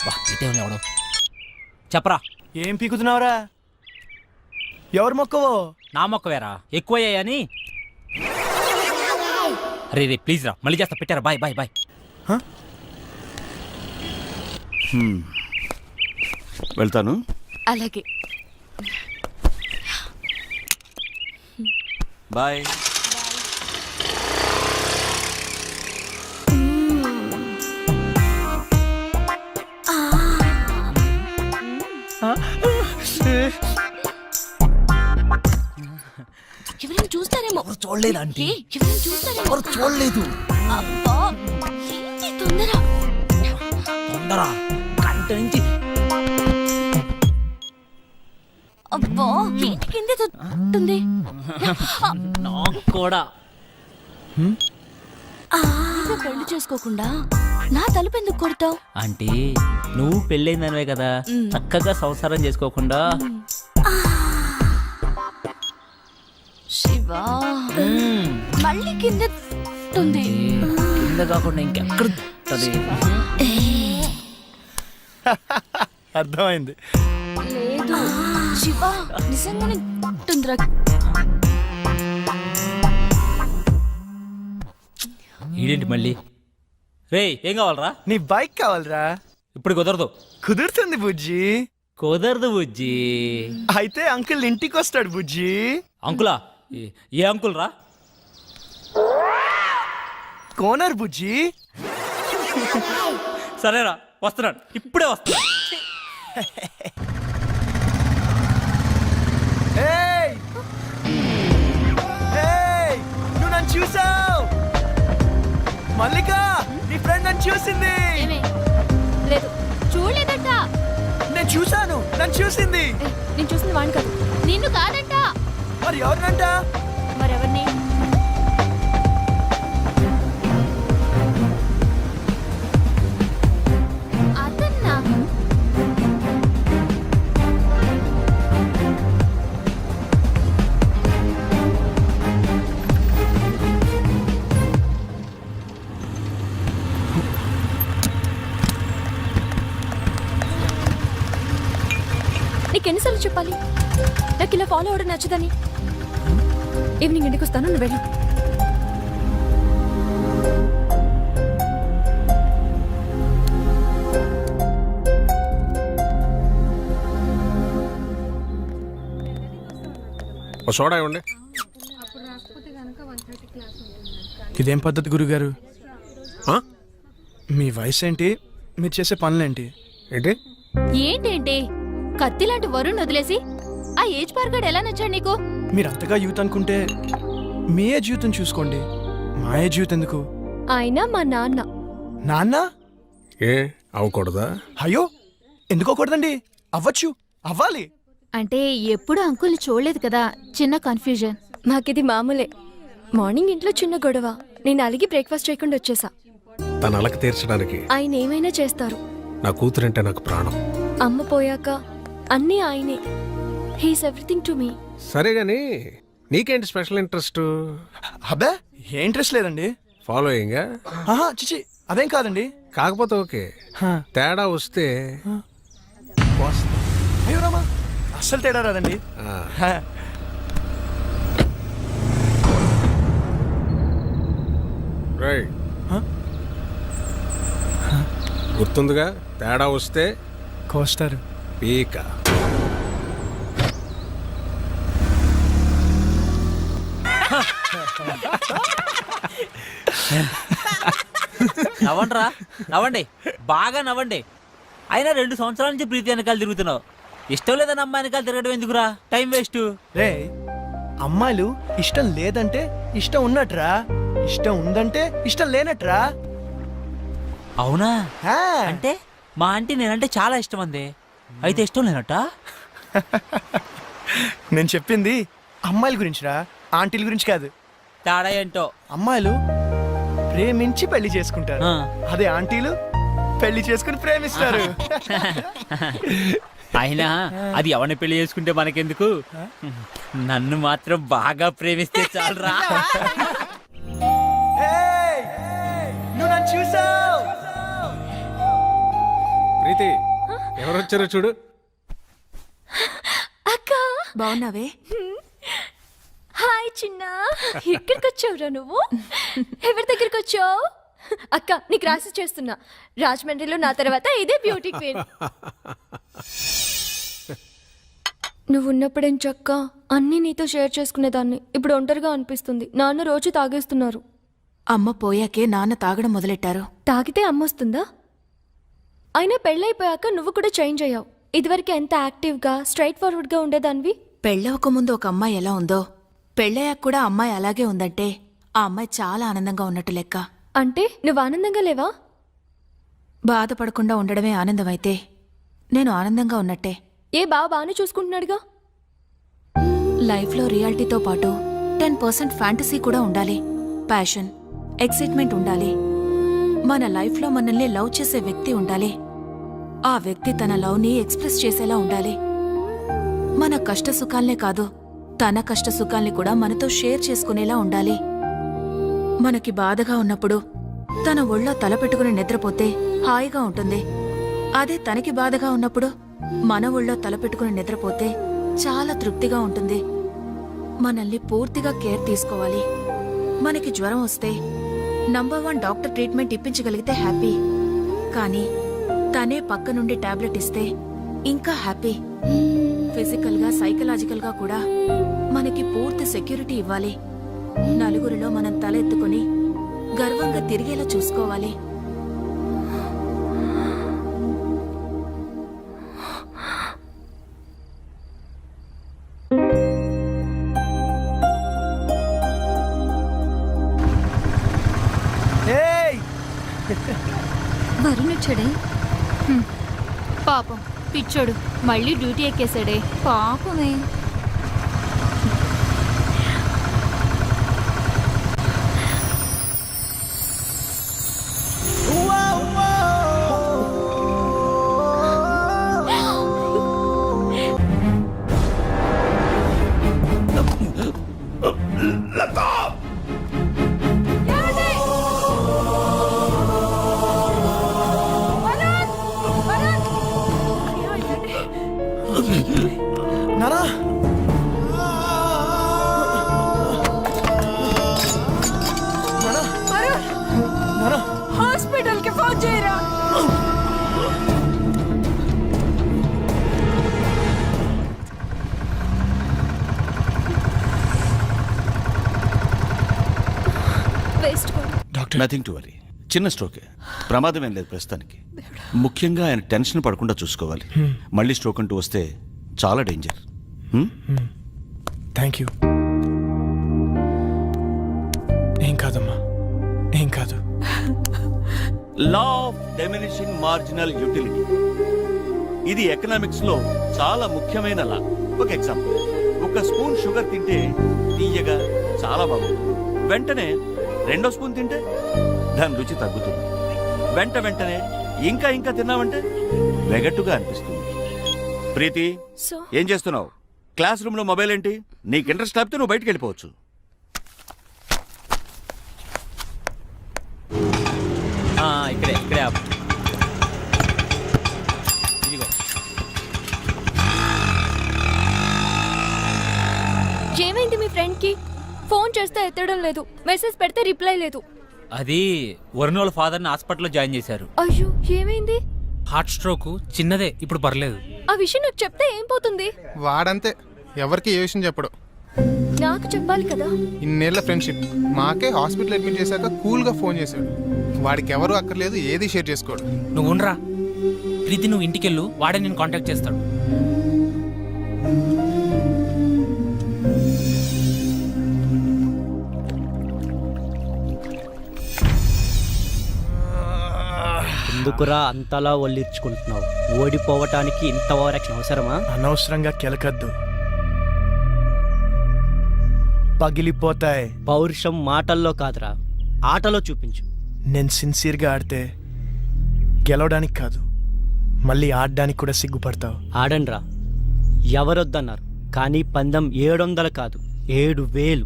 ఎవడం చెప్పరా. ఏం పీకుతున్నావురా? ఎవరు మొక్కవో? నా మొక్క వేరా ఎక్కువయ్యాయని. రే రే ప్లీజ్ రా, మళ్ళీ చేస్తా. పెట్టారా? Bye bye bye. వెళ్తాను. అలాగే బాయ్. ఎవరైనా చూస్తారేమో. చూడలేదు ఆంటీ, ఎవరైనా చూస్తారేమో. చూడలేదు. అబ్బా ఏంటి తొందర తొందర గంట నుంచి. అబ్బా ఏంటి కింద తొట్టుంది. నాకు కూడా. పెళ్లి చేసుకోకుండా నా తలుపు ఎందుకు కొడతావు? ఆంటీ నువ్వు పెళ్ళైందనివే కదా, చక్కగా సంసారం చేసుకోకుండా. శివా మళ్ళీ కింద తొట్టుంది. కింద కాకుండా ఇంకెక్కడ అర్థమైంది. లేదు శివా నిజంగానే తొందర. ఈడేంటి మళ్ళీ? రే ఏం కావాలరా? నీ బైక్ కావాలరా? ఇప్పుడు కుదరదు. కుదురుతుంది బుజ్జి. కుదరదు బుజ్జి. అయితే అంకుల్ ఇంటికి వస్తాడు బుజ్జి. అంకులా? ఏ అంకుల్ రా? కోనర్ బుజ్జి. సరేరా వస్తున్నాడు, ఇప్పుడే వస్తున్నాడు. ఏయ్! ఏయ్! నువ్వు నన్ను చూసావు? మల్లిక నీ ఫ్రెండ్ నన్ను చూసింది. లేదు చూడలేదంట. నేను చూసాను, నన్ను చూసింది. నేను చూసింది వాడిని కాదు, నిన్ను కాదంట. మరి ఎవరినంట? మరెవరిని? అదన్నా. నీకెన్నిసార్లు చెప్పాలి నాకు ఇలా ఫాలో అవడం నచ్చదని? ఈవినింగ్ ఇంటికి వస్తాను, నువ్వు వెళ్ళు. సోడా ఇవ్వండి. ఇదేం పద్ధతి గురుగారు? మీ వయసు ఏంటి, మీరు చేసే పనులేంటి? ఏంటి ఏంటేంటి కత్తి లాంటి వరుణ్ వదిలేసి ఆ ఏజ్ పార్గాడు ఎలా నచ్చాడు నీకు? మీరు అంతగా యూత్ అనుకుంటే మీ ఏ జీవితం చూసుకోండి, మా ఏ జీవితం ఎందుకు? ఆయన మా నాన్న. నాన్న? ఏ అవ్వకూడదా? అయ్యో ఎందుకోకూడదండి, అవ్వచ్చు, అవ్వాలి. అంటే ఎప్పుడు అంకుల్ని చూడలేదు కదా, చిన్న కన్ఫ్యూజన్. మాకిది మామూలే. మార్నింగ్ ఇంట్లో చిన్న గొడవ, నేను అలిగి బ్రేక్ఫాస్ట్ చేయకుండా వచ్చేసా. తన అలక తీర్చడానికి ఆయన ఏమైనా చేస్తారు. నా కూతురంటే నాకు ప్రాణం. అమ్మ పోయాక అన్నీ ఆయనే. He's everything to me. సరే గాని నీకేంటి స్పెషల్ ఇంట్రెస్ట్? అబ్బే ఏ ఇంట్రెస్ట్ లేదండి. ఫాలోయింగ్? ఆహా చిచి అదేం కాదండి. కాకపోతే ఓకే, తేడా వస్తే అయ్యో రామా, అస్సలు తేడా రాదండి. రైట్. గుర్తుందిగా, తేడా వస్తే కోస్తారు. పీక. నవ్వండిరా, నవ్వండి, బాగా నవ్వండి. అయినా 2 సంవత్సరాల నుంచి ప్రీతి వెనకాల తిరుగుతున్నావు. ఇష్టం లేదని అమ్మాయి వెనకాల తిరగడం ఎందుకురా? Time waste. రే అమ్మాయిలు ఇష్టం లేదంటే ఇష్టం ఉన్నట్రా, ఇష్టం ఉందంటే ఇష్టం లేనట్రా. అవునా? హా. అంటే మా ఆంటీ నేనంటే చాలా ఇష్టం అంది, అయితే ఇష్టం లేనట్ట? నేను చెప్పింది అమ్మాయిల గురించిరా, ఆంటీల గురించి కాదు. తేడా ఏంటో. అమ్మాయిలు ప్రేమించి పెళ్లి చేసుకుంటారు, అదే ఆంటీలు పెళ్లి చేసుకుని ప్రేమిస్తారు. అయినా అది ఎవరిని పెళ్లి చేసుకుంటే మనకెందుకు, నన్ను మాత్రం బాగా ప్రేమిస్తే చాలరా. నువ్వు నన్ను చూసావు? ప్రీతి ఎవరొచ్చారో చూడు. అక్క బాగున్నావే? హాయ్ చిన్న, ఇక్కడికి వచ్చావురా నువ్వు? ఎవరి దగ్గరికి వచ్చావు? అక్క నీకు రాసి చేస్తున్నా, రాజమండ్రిలో నా తర్వాత ఇదే బ్యూటీ క్వీన్. నువ్వు ఉన్నప్పుడేం చక్క అన్నీ నీతో షేర్ చేసుకునేదాన్ని. ఇప్పుడు ఒంటరిగా అనిపిస్తుంది. నాన్న రోజు తాగేస్తున్నారు. అమ్మ పోయాకే నాన్న తాగడం మొదలెట్టారు. తాగితే అమ్మొస్తుందా? అయినా పెళ్ళైపోయాక నువ్వు కూడా చేంజ్ అయ్యావు. ఇదివరకు ఎంత యాక్టివ్గా స్ట్రైట్ ఫార్వర్డ్గా ఉండేదానివి. పెళ్ళవక ముందు ఒక అమ్మాయి ఎలా ఉందో పెళ్ళయ్యాక కూడా అమ్మాయి అలాగే ఉందంటే ఆ అమ్మాయి చాలా ఆనందంగా ఉన్నట్టు లెక్క. అంటే నువ్వు ఆనందంగా లేవా? బాధపడకుండా ఉండడమే ఆనందమైతే నేను ఆనందంగా ఉన్నట్టే. ఏ బాగానే చూసుకుంటున్నాడుగా. లైఫ్లో రియాలిటీతో పాటు 10% ఫ్యాంటసీ కూడా ఉండాలి. ప్యాషన్, ఎక్సైట్మెంట్ ఉండాలి. మన లైఫ్లో మనల్ని లవ్ చేసే వ్యక్తి ఉండాలి. ఆ వ్యక్తి తన లవ్ని ఎక్స్ప్రెస్ చేసేలా ఉండాలి. మన కష్ట సుఖాల్నే కాదు, తన కష్ట సుఖాల్ని కూడా మనతో షేర్ చేసుకునేలా ఉండాలి. మనకి బాధగా ఉన్నప్పుడు తన ఒళ్ళో తల పెట్టుకుని నిద్రపోతే హాయిగా ఉంటుంది. అదే తనకి బాధగా ఉన్నప్పుడు మన ఒళ్ళో తల పెట్టుకుని నిద్రపోతే చాలా తృప్తిగా ఉంటుంది. మనల్ని పూర్తిగా కేర్ తీసుకోవాలి. మనకి జ్వరం వస్తే నంబర్ 1 డాక్టర్ ట్రీట్మెంట్ ఇప్పించగలిగితే హ్యాపీ. కానీ తనే పక్క నుండి టాబ్లెట్ ఇస్తే ఇంకా హ్యాపీ. ఫిజికల్ గా సైకలాజికల్ గా కూడా మనకి పూర్తి సెక్యూరిటీ ఇవ్వాలి. నలుగురిలో మనం తల ఎత్తుకుని గర్వంగా తిరిగేలా చూసుకోవాలి. ఏయ్ వరుణ్ వచ్చాడే? పాపం పిచ్చోడు మళ్ళీ డ్యూటీ ఎక్కేశాడే. పాపమే. నానా నానా హాస్పిటల్ కి ఫోన్ చేయరా. Waste nothing to worry. చిన్న స్ట్రోకే, ప్రమాదం ఏం లేదు ప్రస్తుతానికి. ముఖ్యంగా ఆయన టెన్షన్ పడకుండా చూసుకోవాలి. మళ్ళీ స్ట్రోక్ అంటూ వస్తే చాలా డేంజర్. Thank you. ఏం కాదమ్మా, ఏం కాదు. Law of diminishing marginal utility, ఇది ఎకనామిక్స్ లో చాలా ముఖ్యమైన లా. ఒక ఎగ్జాంపుల్, ఒక స్పూన్ షుగర్ తింటే తీయగా చాలా బాగుంటుంది. వెంటనే 2వ స్పూన్ తింటే దాని రుచి తగ్గుతుంది. వెంటనే ఇంకా ఇంకా తిన్నామంటే వెగట్టుగా అనిపిస్తుంది. ప్రీతి, ఏం చేస్తున్నావు? క్లాస్ రూమ్ లో మొబైల్ ఏంటి? నీకు ఇంట్రెస్ట్ లేకపోతే నువ్వు బయటికి వెళ్ళిపోవచ్చు. ఇక్కడే ఇక్కడే ఆపు. ఇదిగో. ఏమైంది మీ ఫ్రెండ్ కి? ఫోన్ చేస్తే ఎత్తడం లేదు, మెసేజ్ పెడితే రిప్లై లేదు. అది వరుణ్ వాళ్ళ ఫాదర్ని హాస్పిటల్లో జాయిన్ చేశారు. అయ్యో ఏమైంది? హార్ట్ స్ట్రోక్ చిన్నదే, ఇప్పుడు పర్లేదు. ఆ విషయం నాకు చెప్తే ఏం పోతుంది? వాడంతే, ఎవరికి ఏ విషయం చెప్పడు. నాకు చెప్పాలి కదా. ఇన్నేళ్ల ఫ్రెండ్షిప్, మాకే హాస్పిటల్ అడ్మిట్ చేశాక కూల్గా ఫోన్ చేశాడు. వాడికి ఎవరు అక్కర్లేదు, ఏది షేర్ చేసుకోడు. నువ్వు ఉండరా ప్రీతి, నువ్వు ఇంటికెళ్ళు, వాడే నేను కాంటాక్ట్ చేస్తాడు. ఎందుకురా అంతలా ఒళ్ళిర్చుకుంటున్నావు? ఓడిపోవటానికి ఇంత ఓవరాక్షన్ అవసరమా? అనవసరంగా కెలకద్దు, పగిలిపోతాయి. పౌరుషం మాటల్లో కాదురా, ఆటలో చూపించు. నేను సిన్సియర్గా ఆడితే గెలవడానికి కాదు, మళ్ళీ ఆడడానికి కూడా సిగ్గుపడతావు. ఆడండ్రా, ఎవరొద్దన్నారు? కానీ పందెం 700 కాదు, 7000.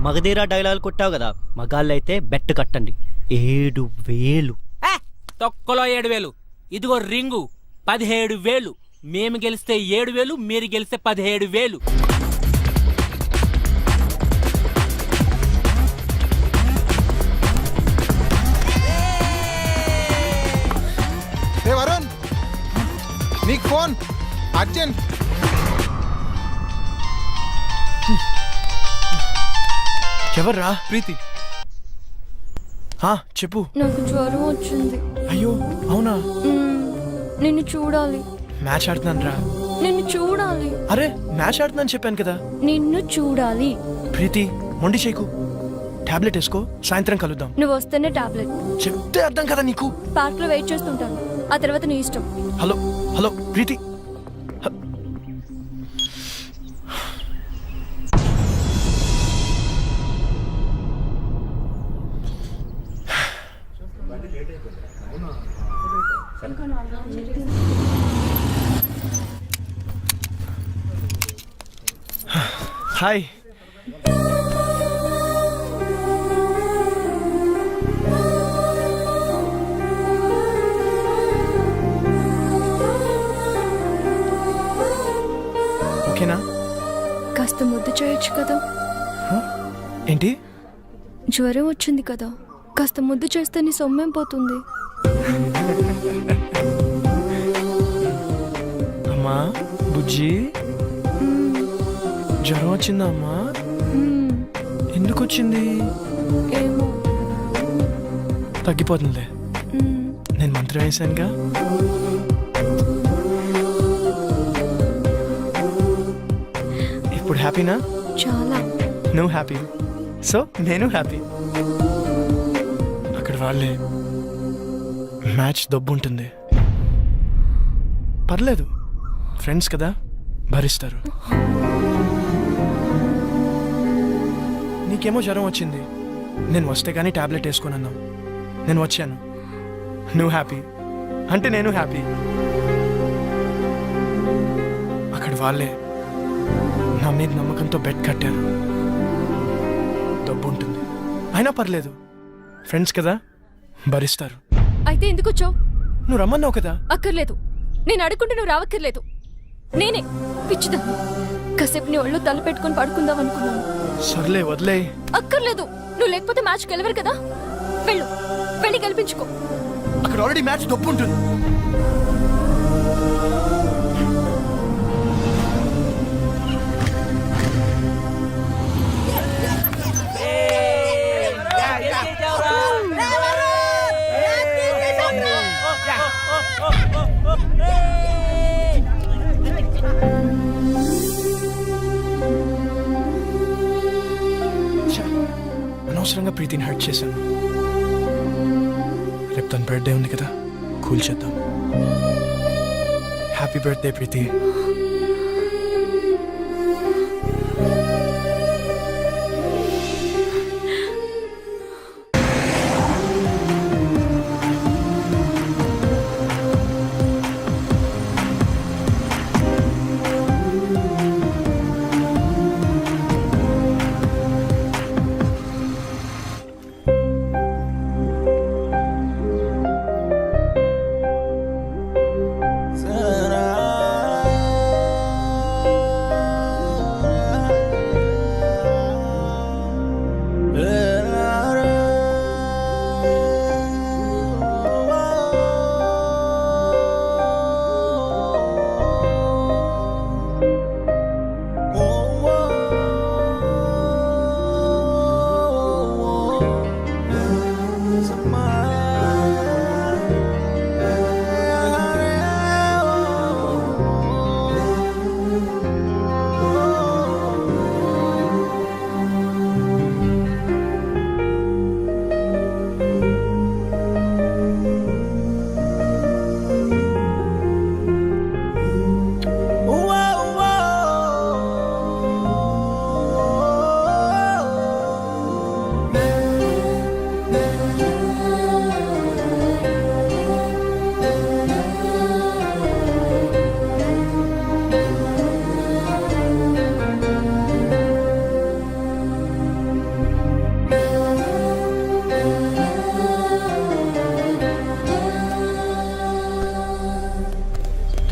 మగధీరా డైలాగ్ కొట్టావు కదా, మగాళ్ళైతే బెట్ కట్టండి. 7000. తొక్కలో 7000. ఇదిగో రింగు 17,000. మేము గెలిస్తే 7,000, మీరు గెలిస్తే 17,000. ఏ వరుణ్, నీకు ఫోన్ అర్జెంట్. ఎవర్రా? ప్రీతి. చెప్పు. నాకు జ్వరం వచ్చింది. అయ్యో అవునా? నిన్ను చూడాలి. మ్యాచ్ ఆడుతున్నాను రా. నిన్ను చూడాలి. అరే మ్యాచ్ ఆడుతున్నాను చెప్పాను కదా. నిన్ను చూడాలి. ప్రీతి మొండి చేయకు. టాబ్లెట్ వేసుకో, సాయంత్రం కలుద్దాం. నువ్వు వస్తేనే టాబ్లెట్. చెప్తే అర్థం కదా నీకు. పార్క్ లో వెయిట్ చేస్తుంటాను, ఆ తర్వాత నీ ఇష్టం. హలో హలో ప్రీతి. హాయ్. ఓకేనా? కాస్త ముద్దు చేయొచ్చు కదా. ఏంటి? జ్వరం వచ్చింది కదా, కాస్త ముద్దు చేస్తే నీ సొమ్మేం పోతుంది. అమ్మా బుజ్జి, జ్వరం వచ్చిందా అమ్మా? ఎందుకు వచ్చింది? ఏమో. తగ్గిపోతుందిలే, నేను మంత్రం వేసానుగా. ఇప్పుడు హ్యాపీనా? చాలా. నువ్వు హ్యాపీ, సో నేను హ్యాపీ. అక్కడ వాళ్ళే మ్యాచ్ దొబ్బు ఉంటుంది. పర్లేదు, ఫ్రెండ్స్ కదా, భరిస్తారు. నీకేమో జ్వరం వచ్చింది, నేను వస్తే కానీ టాబ్లెట్ వేసుకొని అన్నావు. నేను వచ్చాను, నువ్వు హ్యాపీ అంటే నేను హ్యాపీ. అక్కడ వాళ్ళే నా మీద నమ్మకంతో బెడ్ కట్టారు. డబ్బు ఉంటుంది, అయినా పర్లేదు, ఫ్రెండ్స్ కదా, భరిస్తారు. అయితే ఎందుకు వచ్చావు? నువ్వు రమ్మన్నావు కదా. అక్కర్లేదు, నేను అడుగుంటే నువ్వు రావక్కర్లేదు. నేనే పిచ్చిదా కాసేపు నీ ఒళ్ళు తల పెట్టుకుని పడుకుందాం అనుకున్నాను. సర్లే వదిలే. అక్కర్లేదు, నువ్వు లేకపోతే మ్యాచ్ గెలవరు కదా. వెళ్ళు, వెళ్ళి గెలిపించుకో. అక్కడ ఆల్రెడీ మ్యాచ్ డబ్బు ఉంటుంది. అనవసరంగా ప్రీతిని హర్ట్ చేశాను. రేపు తన బర్త్డే ఉంది కదా, కూల్ చేద్దాం. హ్యాపీ బర్త్డే ప్రీతి.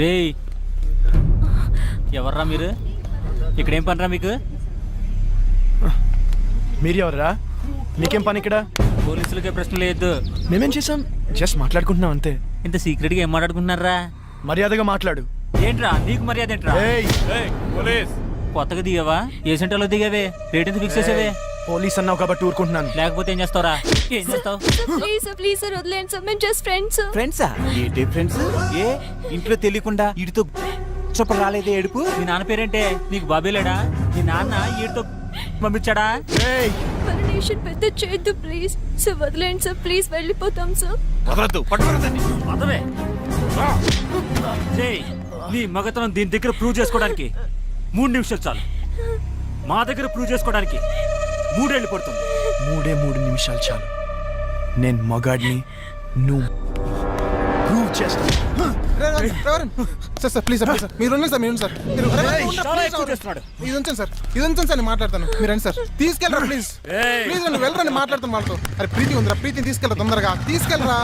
రేయ్ ఎవర్రా మీరు? ఇక్కడేం పనిరా మీకు? మీరు ఎవరా? మీకేం పని ఇక్కడ? పోలీసులకే ప్రశ్న లేదు. మేమేం చేసాం? జస్ట్ మాట్లాడుకుంటున్నాం అంతే. ఇంత సీక్రెట్గా ఏం మాట్లాడుకుంటున్నారా? మర్యాదగా మాట్లాడు. ఏంట్రా నీకు మర్యాద ఏంట్రా? ఏయ్, కొత్తగా దిగావా? ఏ సెంటర్లో దిగావే? రేట్ ఎంత ఫిక్స్ చేసావే? పోలీస్ అన్నావు కాబట్టి ఊరుకుంటున్నాను. లేకపోతే ఏం చేస్తావురా? ఏం చేస్తావు? ప్లీజ్ ప్లీజ్ సార్ వదిలేండి సార్, మేము జస్ట్ ఫ్రెండ్స్. ఫ్రెండ్సా? ఏంటి ఫ్రెండ్స్? ఏ ఇంట్లో తెలియకుండా ఇడితో చొప్ప రాలేదే ఏడుపు? మీ నాన్న పేరేంటే? నీకు బాబేలేడా? మీ నాన్న ఈడితో పంపించాడా? పర్మిషన్ పెద్ద చేయొద్దు ప్లీజ్ సార్, వదిలేండి సార్ ప్లీజ్, వెళ్ళిపోతాం సార్. వదలద్దు, పట్టుకోరదండి. అదవే నీ మగతనం దీని దగ్గర ప్రూవ్ చేసుకోవడానికి 3 నిమిషాలు చాలు. మా దగ్గర ప్రూవ్ చేసుకోవడానికి 3 ఏళ్ళు పడుతుంది. 3 నిమిషాలు చాలు. నేను మగాడిని, నువ్వు ప్రూవ్ చేస్తా. సార్ ప్లీజ్ సార్, మీరు ఉండండి సార్, మీరు ఉండండి సార్, మీరు ఇది ఉంచండి సార్, ఇది ఉంచండి సార్, నేను మాట్లాడతాను. మీరు రండి సార్, తీసుకెళ్ళరా ప్లీజ్, ప్లీజ్ వెళ్ళరా, నేను మాట్లాడతాను వాళ్ళతో. అరే ప్రీతి ఉందిరా, ప్రీతిని తీసుకెళ్ళరా, తొందరగా తీసుకెళ్ళరా.